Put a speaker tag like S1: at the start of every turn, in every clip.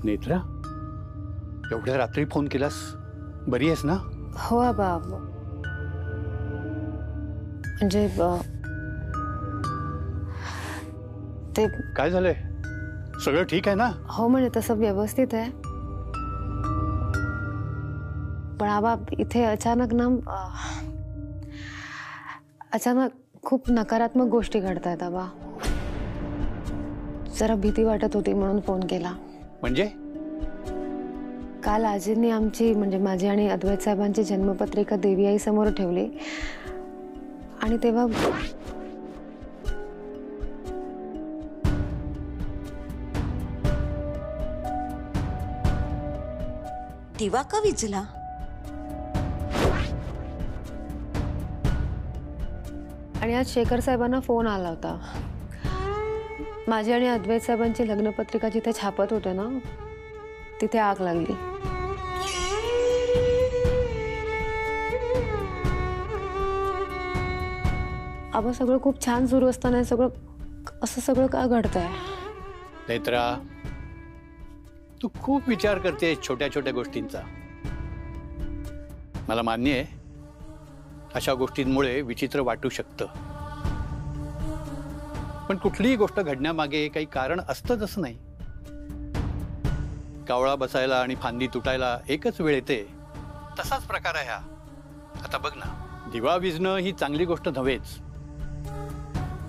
S1: नेत्रा, एवढ्या रात्री फोन केलास? बरी आहेस ना?
S2: हो आबा, म्हणजे ते
S1: काय झालंय? सगळं ठीक आहे ना?
S2: हो, म्हणजे तसं व्यवस्थित आहे, पण आबा इथे अचानक खूप नकारात्मक गोष्टी घडतायत आबा. जरा भीती वाटत होती म्हणून फोन केला.
S1: म्हणजे?
S2: काल आजींनी आमची, म्हणजे माझी आणि अद्वैत साहेबांची जन्मपत्रिका देवी आई समोर ठेवली आणि तेव्हा
S3: दिवा का विझला?
S2: आणि आज शेखर साहेबांना फोन आला होता. माझी आणि अद्वैत साहेबांची लग्नपत्रिका जिथे छापत होते ना, तिथे आग लागली. आबा सगळं खूप छान सुरू असताना सगळं का घडतंय?
S1: नेत्रा, तू खूप विचार करते छोट्या छोट्या गोष्टींचा. मला मान्य आहे, अशा गोष्टींमुळे विचित्र वाटू शकतं, पण कुठलीही गोष्ट घडण्यामागे काही कारण असतंच असं नाही. कावळा बसायला आणि फांदी तुटायला एकच वेळ येते, तसाच प्रकार आहे हा. आता बघ ना, दिवा विझणं ही चांगली गोष्ट नव्हेच,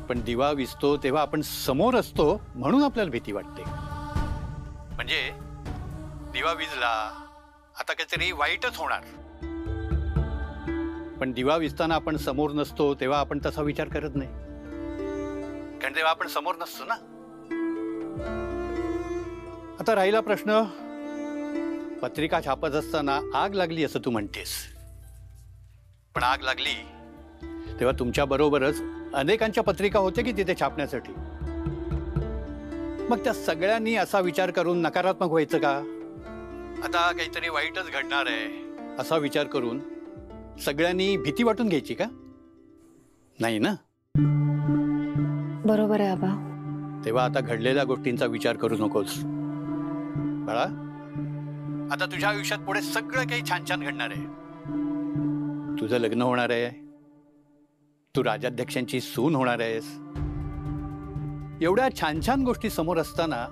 S1: पण दिवा विझतो तेव्हा आपण समोर असतो म्हणून आपल्याला भीती वाटते. म्हणजे दिवा विझला, आता काहीतरी वाईटच होणार, पण दिवा विझताना आपण समोर नसतो तेव्हा आपण तसा विचार करत नाही, कारण तेव्हा आपण समोर नसतो ना. आता राहिला प्रश्न, पत्रिका छापत असताना आग लागली असं तू म्हणतेस, पण आग लागली तेव्हा तुमच्या बरोबरच अनेकांच्या पत्रिका होते की तिथे छापण्यासाठी. मग त्या सगळ्यांनी असा विचार करून नकारात्मक व्हायचं का? आता काहीतरी वाईटच घडणार आहे असा विचार करून सगळ्यांनी भीती वाटून घ्यायची का? नाही ना.
S2: बरोबर आहे आबा.
S1: तेव्हा आता घडलेल्या गोष्टींचा विचार करू नकोस बाळा. आता तुझ्या आयुष्यात पुढे सगळं काही छान छान घडणार आहे. तुझं लग्न होणार आहे, तू राजाध्यक्षांची सून होणार आहेस. एवढ्या छान छान गोष्टी समोर असताना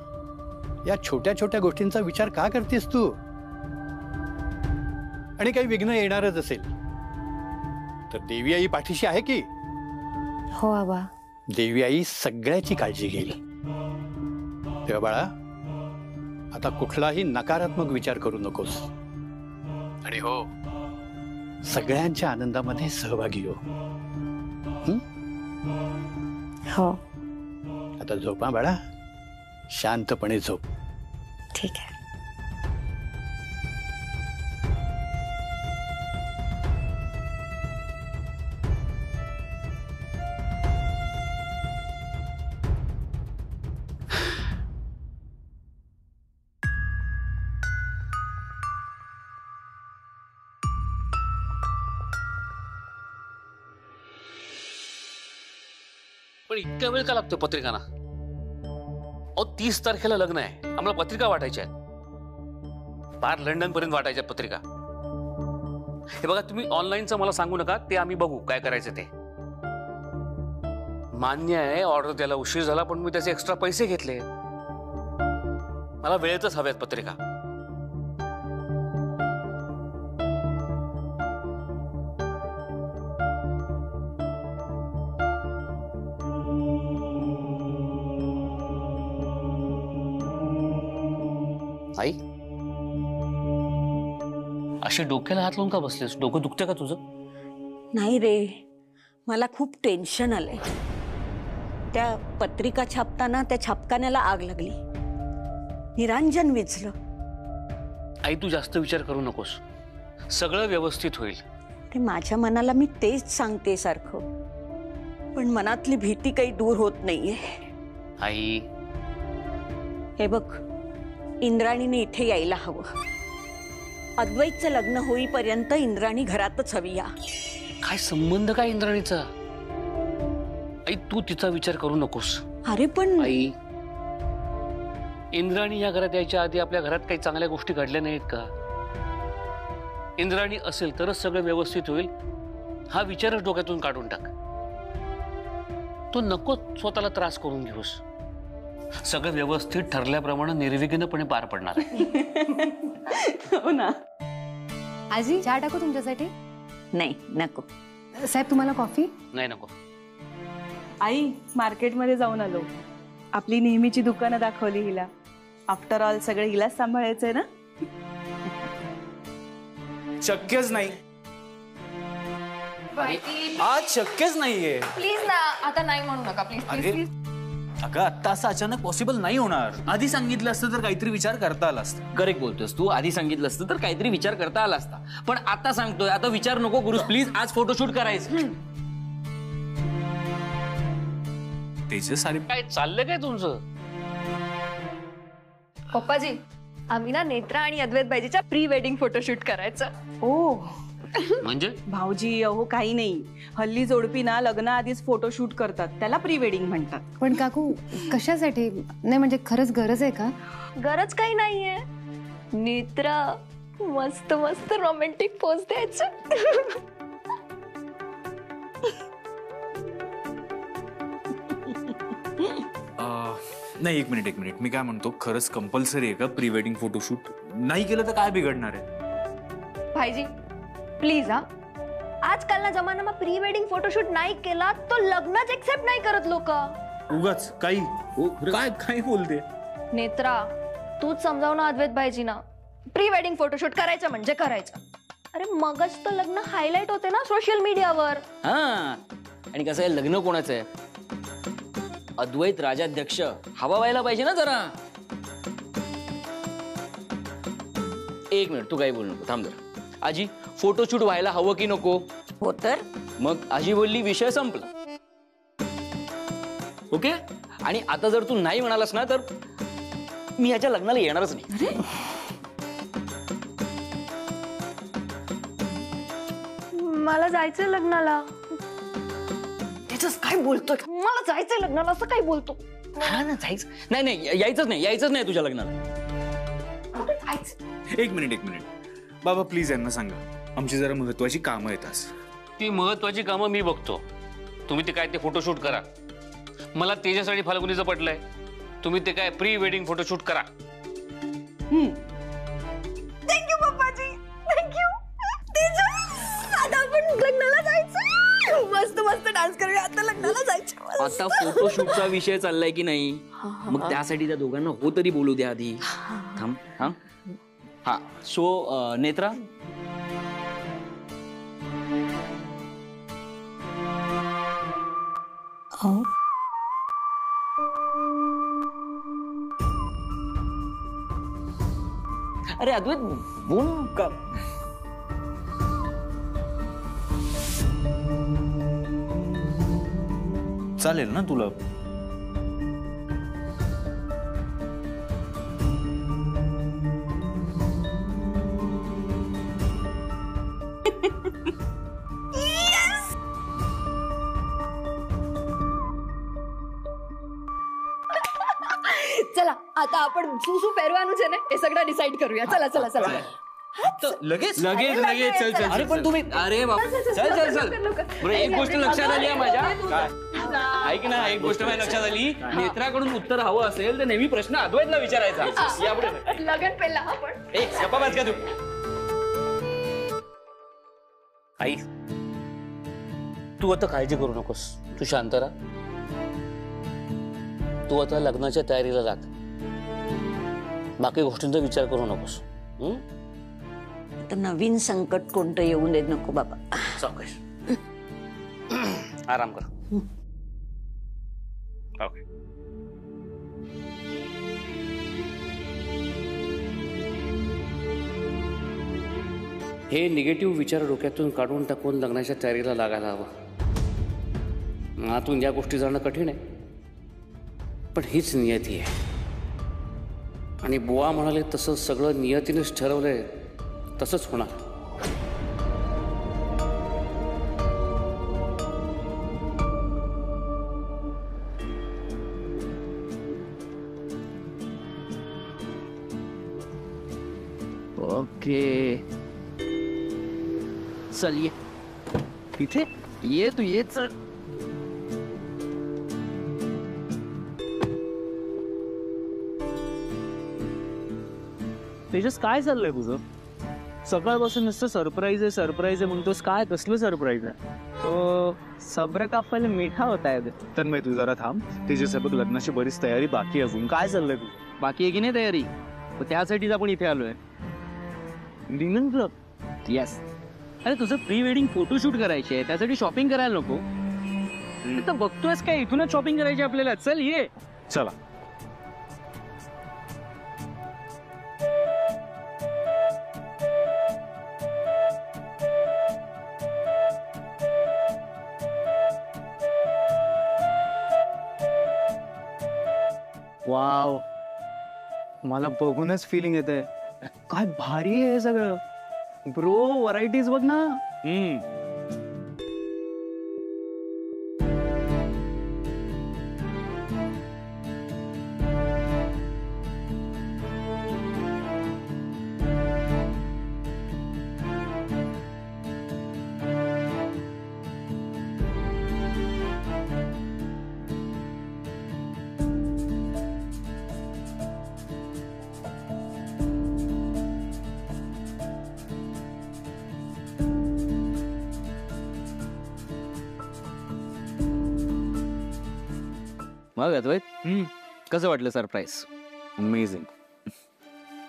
S1: या छोट्या छोट्या गोष्टींचा विचार का करतेस तू? आणि काही विघ्न येणारच असेल तर देवी आई पाठीशी आहे की?
S2: हो आबा.
S1: देवी आई सगळ्याची काळजी घेईल. तेव्हा बाळा, आता कुठलाही नकारात्मक विचार करू नकोस, आणि हो, सगळ्यांच्या आनंदामध्ये सहभागी हो.
S2: हो.
S1: आता झोपा बाळा, शांतपणे झोप.
S2: ठीक आहे.
S4: पण इतका वेळ का लागतो पत्रिकांना? 30 तारखेला लग्न आहे, आम्हाला पत्रिका वाटायच्या आहेत, पार लंडन पर्यंत वाटायच्या पत्रिका. हे बघा, तुम्ही ऑनलाईनचं मला सांगू नका, ते आम्ही बघू काय करायचं ते. मान्य आहे ऑर्डर द्यायला उशीर झाला, पण मी त्याचे एक्स्ट्रा पैसे घेतले. मला वेळेतच हव्यात पत्रिका. आई, अशी डोक्याला हात लावून का बसलेस? डोकं दुखतं का तुझं?
S3: नाही रे, मला खूप टेन्शन आलंय. त्या पत्रिका छापताना त्या छापखान्याला आग लागली, निरांजन विझलं.
S4: आई, तू जास्त विचार करू नकोस, सगळं व्यवस्थित होईल.
S3: ते माझ्या मनाला मी तेच सांगते सारखं, पण मनातली भीती काही दूर होत नाहीये.
S4: आई,
S3: हे बघ, इंद्राणीने इथे यायला हवं. अद्वैतचं लग्न होईपर्यंत इंद्राणी घरातच हवी. या
S4: काय संबंध काय इंद्राणीचा? आई, तू तिचा विचार करू नकोस.
S3: अरे पण
S4: आई, इंद्राणी या घरात यायच्या आधी आपल्या घरात काही चांगल्या गोष्टी घडल्या नाहीत का? इंद्राणी असेल तरच सगळं व्यवस्थित होईल हा विचारच डोक्यातून काढून टाक. तू नको स्वतःला त्रास करून घेऊस. सगळं व्यवस्थित ठरल्याप्रमाणे निर्विघ्नपणे पार पडणार आहे.
S3: हो ना.
S2: आजी चहा टाकू तुमच्यासाठी?
S3: नाही नको.
S2: साहेब तुम्हाला कॉफी?
S4: नाही नको.
S5: आई मार्केटमध्ये जाऊन आलो. आपली नेहमीची दुकानं दाखवली हिला. आफ्टर ऑल सगळं हिलाच सांभाळायचंय ना.
S6: शक्यच नाही. आज शक्यच नाहीये.
S7: प्लीज ना आता नाही म्हणू नका प्लीज
S6: अरे अगं आत्ता असं अचानक पॉसिबल नाही होणार. आधी सांगितलं असतं तर काहीतरी विचार करता आला असता.
S8: करेक्ट बोलतोस तू. आधी सांगितलं असतं तर काहीतरी विचार करता आला असता. पण आता सांगतोय, आता विचार नको करूस प्लीज. आज फोटोशूट करायचं.
S6: तेजस अरे
S4: काय चाललंय काय तुमचं?
S7: पप्पाजी आम्ही ना नेत्रा आणि अद्वैत बाईजीच्या प्री वेडिंग फोटोशूट करायचं.
S5: ओ
S4: म्हणजे
S5: भाऊजी अहो काही नाही. हल्ली जोडपी ना लग्नाआधीच फोटोशूट करतात. त्याला प्री वेडिंग म्हणतात.
S2: पण काकू कशासाठी? नाही म्हणजे खरंच गरज आहे का?
S7: गरज काही नाहीये. नेत्रा मस्त मस्त रोमॅन्टिक पोज द्यायचं.
S6: नाही एक मिनिट मी काय म्हणतो, खरंच कंपल्सरी आहे का प्री वेडिंग फोटोशूट? नाही केलं तर काय बिघडणार आहे?
S7: भाईजी प्लीज हा. आजकाल ना जमानाમાં प्री वेडिंग फोटोशूट नाही केला तो लग्नच एक्सेप्ट नाही करत लोक.
S6: उगाच काही काय काय बोलते.
S7: नेत्रा तूच समजाव ना अद्वैत भाईजीना. प्री वेडिंग फोटोशूट करायचं म्हणजे करायचं. अरे मगच तर लग्न हायलाइट होते ना सोशल मीडियावर.
S8: हा आणि कसं आहे, लग्न कोणाचं आहे? अद्वैत राजाध्यक्ष. हवा व्हायला पाहिजे ना जरा. एक मिनिट, तू काही बोलू नको, थांब जरा. आजी फोटोशूट व्हायला हवं की नको?
S3: हो तर
S8: मग आजी बोलली विषय संपला. ओके. आणि आता जर तू नाही म्हणालास ना तर मी याच्या लग्नाला येणारच नाही.
S7: मला जायचंय लग्नाला.
S8: त्याच काय बोलतोय?
S7: मला जायचंय लग्नाला असं काय बोलतो?
S8: हा ना, जायचं नाही. यायचंच नाही तुझ्या लग्नाला.
S6: एक मिनिट बाबा प्लीज यांना सांगा आमची जरा महत्वाची कामं आहेत आज.
S4: ती महत्वाची कामं मी बघतो. तुम्ही ते काय ते फोटोशूट करा. मला तेजासाठी फाल्गुनीचं पटलंय. तुम्ही ते काय प्री वेडिंग फोटोशूट करा.
S7: थँक्यू पप्पाजी थँक्यू. आता आपण लग्नाला जायचं. मस्त मस्त डान्स करूया. आता लग्नाला जायचं.
S8: आता फोटोशूटचा विषय चाललाय की नाही, मग त्यासाठी त्या दोघांना हो तरी बोलू द्या आधी. थांब. हा सो नेत्रा अरे अद्वैत बोल का.
S6: चालेल ना तुला?
S7: चला आता आपण सुसू पेरवानूच आहे ना हे सगळं डिसाइड करूया. चला
S6: लगेच
S8: चल. अरे पण तुम्ही, अरे बाबा चल. बरं एक गोष्ट लक्षात आली आहे माझ्या. ऐक ना, एक गोष्ट माझ्या लक्षात आली. नेत्राकडून उत्तर हवं असेल तर नेहमी प्रश्न अद्वैतला विचारायचा. यापुढे
S7: लगन पेला आपण.
S8: गप्पा बस का तू.
S4: आई तू आता काळजी करू नकोस. तू शांत राहा. तू आता लग्नाच्या तयारीला लाग. बाकी गोष्टींचा विचार करू नकोस.
S3: तर नवीन संकट कोणतं येऊ देत नको बाबा.
S4: सावकाश. आराम कर. ओके. हे निगेटिव्ह विचार डोक्यातून काढून टाकून लग्नाच्या तयारीला लागायला हवं. आतून या गोष्टी जाणं कठीण आहे, पण हीच नियती आहे. आणि बुवा म्हणाले तसं सगळं नियतीनेच ठरवलंय तसंच होणार.
S8: ओके चल ये इथे ये तू ये चल
S9: तेजस काय चाललंय तुझं सकाळपासून नुसतं सरप्राईज आहे म्हणतोस काय कसलं सरप्राईज आहे तो सब्र कापायला मिठा होता आहे
S6: तर मी तू जरा थांब तेजस बघ लग्नाची बरीच तयारी बाकी अजून काय चाललंय तू
S8: बाकी आहे की नाही तयारी त्यासाठीच आपण इथे आलोय
S9: लिनन क्लब
S8: येस अरे तुझं प्री वेडिंग फोटोशूट करायचे आहे त्यासाठी शॉपिंग करायला नको
S9: तर बघतोयस काय इथूनच शॉपिंग करायची आपल्याला चल ये
S6: चला
S9: वाव मला बघूनच फिलिंग येते काय भारी आहे हे सगळं ब्रो व्हरायटीज बघ ना
S8: मग अद्वैत कसं वाटलं सरप्राईज
S6: अमेझिंग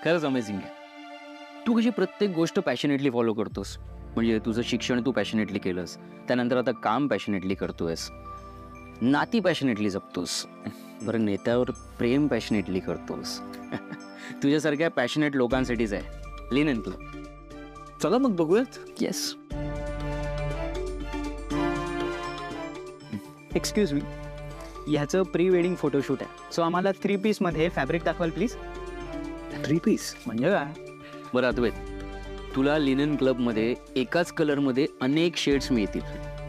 S8: खरंच अमेझिंग आहे तू कशी प्रत्येक गोष्ट पॅशनेटली फॉलो करतोस म्हणजे तुझं शिक्षण तू पॅशनेटली केलंस त्यानंतर आता काम पॅशनेटली करतोयस नाती पॅशनेटली जपतोस बरं नेत्यावर प्रेम पॅशनेटली करतोस तुझ्यासारख्या पॅशनेट लोकांसाठीच आहे लिनन क्लब
S6: चला मग बघूयात
S8: येस
S9: एक्सक्यूज मी ह्याचं प्री वेडिंग फोटोशूट आहे सो आम्हाला 3 पीस मध्ये फॅब्रिक दाखवाल प्लीज
S6: 3 पीस
S9: म्हणजे काय
S8: बरं अद्वैत तुला लिनन क्लबमध्ये एकाच कलरमध्ये अनेक शेड्स मिळतील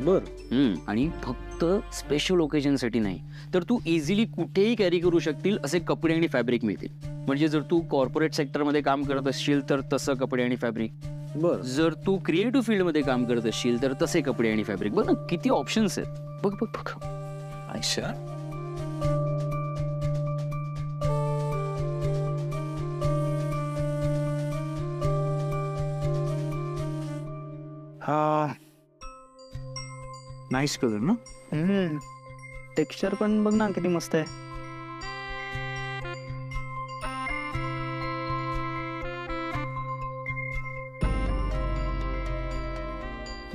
S6: बर
S8: आणि फक्त स्पेशल ओकेजनसाठी नाही तर तू इझिली कुठेही कॅरी करू शकतील असे कपडे आणि फॅब्रिक मिळतील म्हणजे जर तू कॉर्पोरेट सेक्टरमध्ये काम करत असशील तर तसं कपडे आणि फॅब्रिक
S6: बर
S8: जर तू क्रिएटिव्ह फील्डमध्ये काम करत असशील तर तसे कपडे आणि फॅब्रिक बघ ना किती ऑप्शन्स आहेत बघ बघ बघ
S6: अच्छा हा नाईस कलर ना
S9: टेक्स्चर पण बघ ना किती मस्त आहे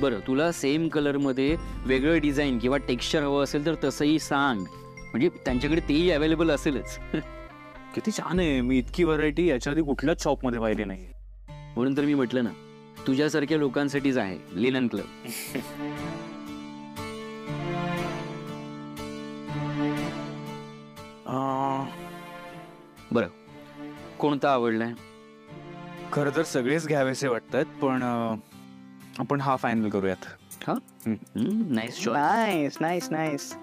S8: बरं तुला सेम कलरमध्ये वेगळं डिझाईन किंवा टेक्स्चर हवं असेल तर तसंही सांग म्हणजे त्यांच्याकडे तेही अवेलेबल असेलच
S6: किती छान आहे मी इतकी व्हरायटी याच्या आधी कुठल्याच शॉपमध्ये पाहिली नाही
S8: म्हणून तर मी म्हटलं ना तुझ्यासारख्या लोकांसाठीच आहे लिनन क्लब बरं कोणता आवडलाय
S6: खरं तर सगळेच घ्यावेसे वाटतात पण आपण हा फायनल करूयात
S8: हा नाईस
S9: नाईस नाईस नाईस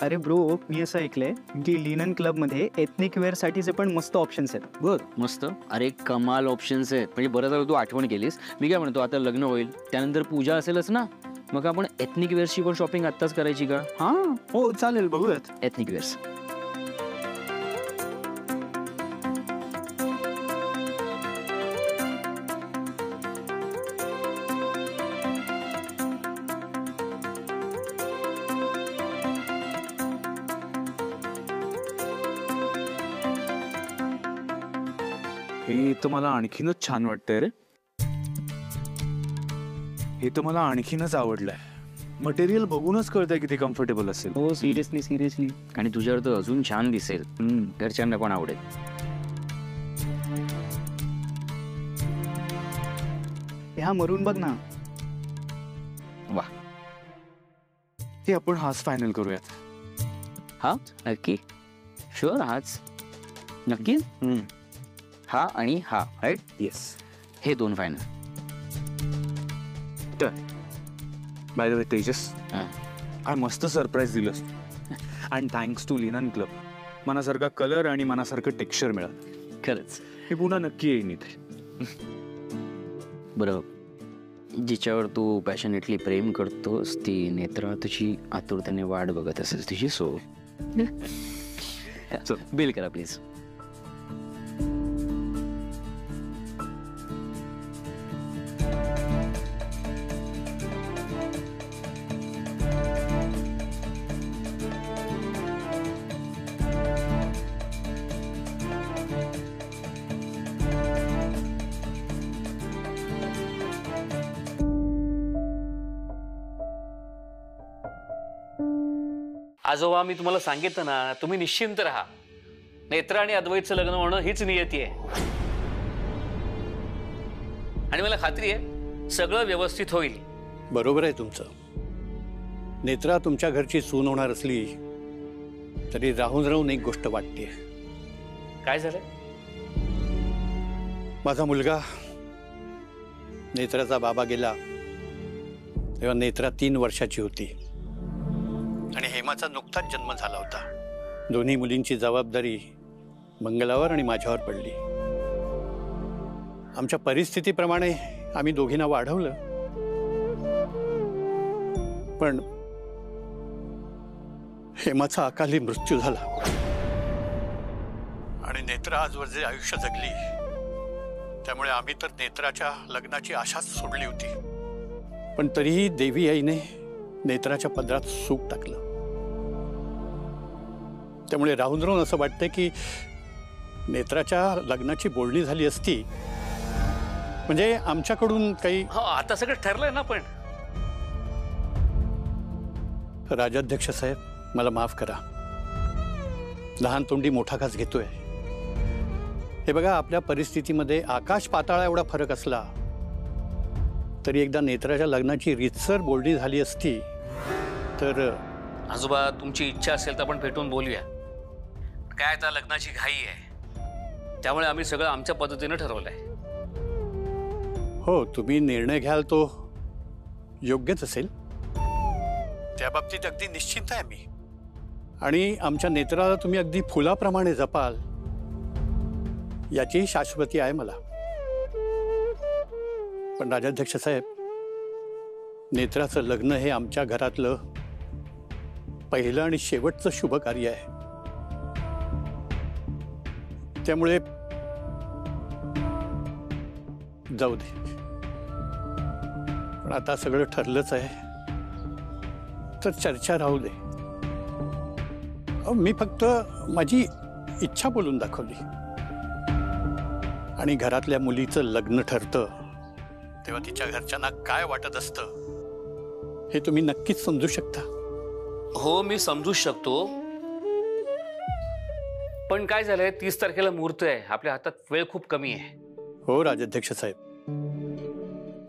S9: अरे ब्रो मी असं ऐकलंय की लिनन क्लब मध्ये एथनिक वेअर साठीचे पण मस्त ऑप्शन्स आहेत
S8: बर मस्त अरे कमाल ऑप्शन्स आहेत म्हणजे बरं झालं तू आठवण केलीस मी काय म्हणतो आता लग्न होईल त्यानंतर पूजा असेलच ना मग आपण एथनिक वेअर्सची पण शॉपिंग आत्ताच करायची का
S9: हा
S6: हो चालेल बघूयात
S8: एथनिक वेअर्स
S6: हे तर मला आणखीनच छान वाटतंय रे हे तर मला आणखीनच आवडलंय मटेरियल बघूनच कळतंय किती कम्फर्टेबल असेल
S9: हो सिरियसली सिरियसली
S8: आणि तुझ्यावर तर अजून छान दिसेल घरच्यांना पण आवडेल
S9: ह्या मरून बघ ना
S8: वा
S6: हे आपण हाच फायनल करूयात
S8: हा नक्की शुअर हाच नक्की हा आणि हा राईट
S6: येस
S8: हे दोन फायनल
S6: तर बाय द वे तेजस काय मस्त सरप्राईज दिलंस आणि थँक्स टू लिनन क्लब मनासारखा कलर आणि मनासारखं टेक्स्चर मिळालं
S8: खरंच
S6: मी पुन्हा नक्की येईन इथे.
S8: बरं, जिच्यावर तू पॅशनेटली प्रेम करतोस ती नेत्रा तुझी आतुरतेने वाट बघत असेल तुझी सो बिल करा प्लीज.
S4: आजोबा, मी तुम्हाला सांगितलं ना, तुम्ही निश्चिंत राहा. नेत्रा आणि अद्वैतचं लग्न होणं हीच नियती आहे. आणि मला खात्री आहे सगळं व्यवस्थित होईल.
S1: बरोबर आहे तुमचं. नेत्रा तुमच्या घरची सून होणार असली तरी राहून राहून एक गोष्ट वाटते.
S4: काय झालंय?
S1: माझा मुलगा नेत्राचा बाबा गेला तेव्हा नेत्रा 3 वर्षाची होती आणि हेमाचा नुकताच जन्म झाला होता. दोन्ही मुलींची जबाबदारी मंगलावर आणि माझ्यावर पडली. आमच्या परिस्थितीप्रमाणे आम्ही दोघींना वाढवलं, पण हेमाचा अकाली मृत्यू झाला आणि नेत्रा आजवर जे आयुष्य जगली त्यामुळे आम्ही तर नेत्राच्या लग्नाची आशाच सोडली होती. पण तरीही देवी आईने नेत्राच्या पदरात सूक टाकलं. त्यामुळे राहून राहून असं वाटतंय की नेत्राच्या लग्नाची बोलणी झाली असती म्हणजे आमच्याकडून काही.
S4: हो, आता सगळं ठरलंय ना. पण
S1: राजाध्यक्ष साहेब, मला माफ करा. लहान तोंडी मोठा घास घेतोय. हे बघा, आपल्या परिस्थितीमध्ये आकाश पाताळा एवढा फरक असला तरी एकदा नेत्राच्या लग्नाची रीतसर बोलणी झाली असती तर.
S4: आजोबा, तुमची इच्छा असेल तर आपण भेटून बोलूया. काय आता लग्नाची घाई आहे, त्यामुळे आम्ही सगळं आमच्या पद्धतीने ठरवलंय.
S1: हो, तुम्ही निर्णय घ्याल तो योग्यच असेल. त्या बाबतीत अगदी निश्चिंत आहे मी. आणि आमच्या नेत्राला तुम्ही अगदी फुलाप्रमाणे जपाल याची शाश्वती आहे मला. पण राजाध्यक्ष साहेब, नेत्राचं लग्न हे आमच्या घरातलं पहिलं आणि शेवटचं शुभ कार्य आहे. त्यामुळे जाऊ दे. पण आता सगळं ठरलंच आहे तर चर्चा राहू दे. मी फक्त माझी इच्छा बोलून दाखवली. आणि घरातल्या मुलीचं लग्न ठरतं तेव्हा तिच्या घरच्यांना काय वाटत असतं हे तुम्ही नक्कीच समजू शकता.
S4: हो, मी समजू शकतो. पण काय झालंय, 30 तारखेला मुहूर्त आहे. आपल्या हातात वेळ खूप कमी आहे.
S1: हो राजाध्यक्ष साहेब,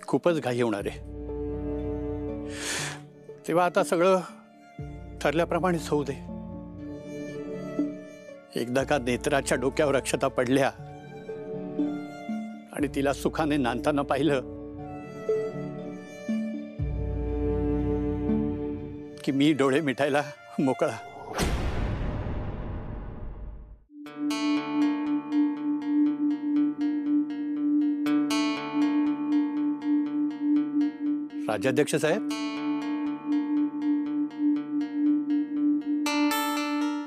S1: खूपच घाई होणार आहे. तेव्हा आता सगळं ठरल्याप्रमाणेच होऊ दे. एकदा का नेत्राच्या डोक्यावर अक्षता पडल्या आणि तिला सुखाने नांदताना पाहिलं की मी डोळे मिटायला मोकळा. राजाध्यक्ष साहेब,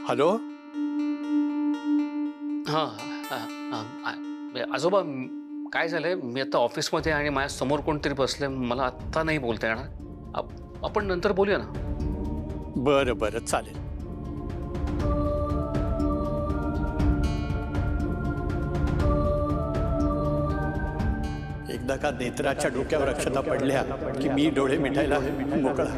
S1: हॅलो.
S4: हा, आजोबा, काय झालंय, मी आता ऑफिसमध्ये आणि माझ्या समोर कोणतरी बसले. मला आत्ता नाही बोलता येणार. आपण नंतर बोलूया ना.
S1: बरं बरं, चालेल. एकदा का नेत्राच्या डोक्यावर अक्षता पडल्या की मी डोळे मिटायला मोकळा.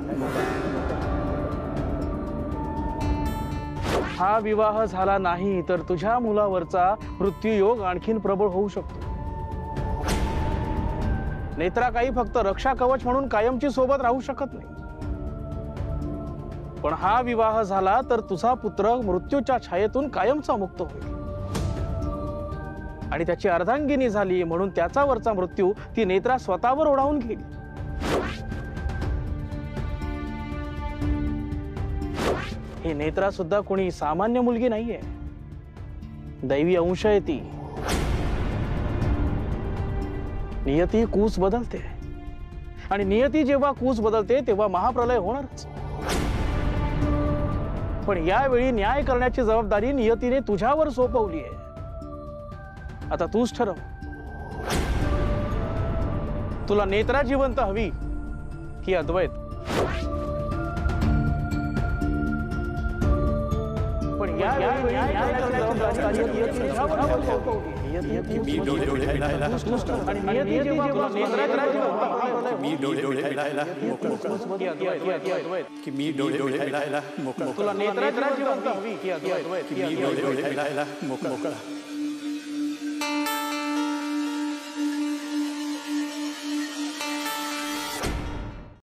S10: हा विवाह झाला नाही तर तुझ्या मुलावरचा मृत्यूयोग आणखीन प्रबळ होऊ शकतो. नेत्रा काही फक्त रक्षा कवच म्हणून कायमची सोबत राहू शकत नाही. पण हा विवाह झाला तर तुझा पुत्र मृत्यूच्या छायेतून कायमचा मुक्त होईल. आणि त्याची अर्धांगिनी झाली म्हणून त्याच्यावरचा मृत्यू ती नेत्रा स्वतःवर ओढावून घेईल. ही नेत्रा सुद्धा कोणी सामान्य मुलगी नाहीये. दैवी अंश आहे ती. नियती कूच बदलते आणि नियती जेव्हा कूच बदलते तेव्हा महाप्रलय होणारच. पण यावेळी न्याय करण्याची जबाबदारी नियतीने तुझ्यावर सोपवली आहे. आता तूच ठरव, तुला नेत्रा जिवंत हवी की अद्वैत. पण यावेळी न्याय करण्याची जबाबदारी नियतीने तुझ्यावर सोपवली.
S1: मी डोळे मिटायला
S10: आणि नियती जेव्हा तुला नेत्रा
S1: मी डोळे मिटायला की मी डोळे मिटायला मोकळा
S10: तुला नेत्रा जिवंत हवी की अद्वैत.
S1: मी डोळे मिटायला मोकळा.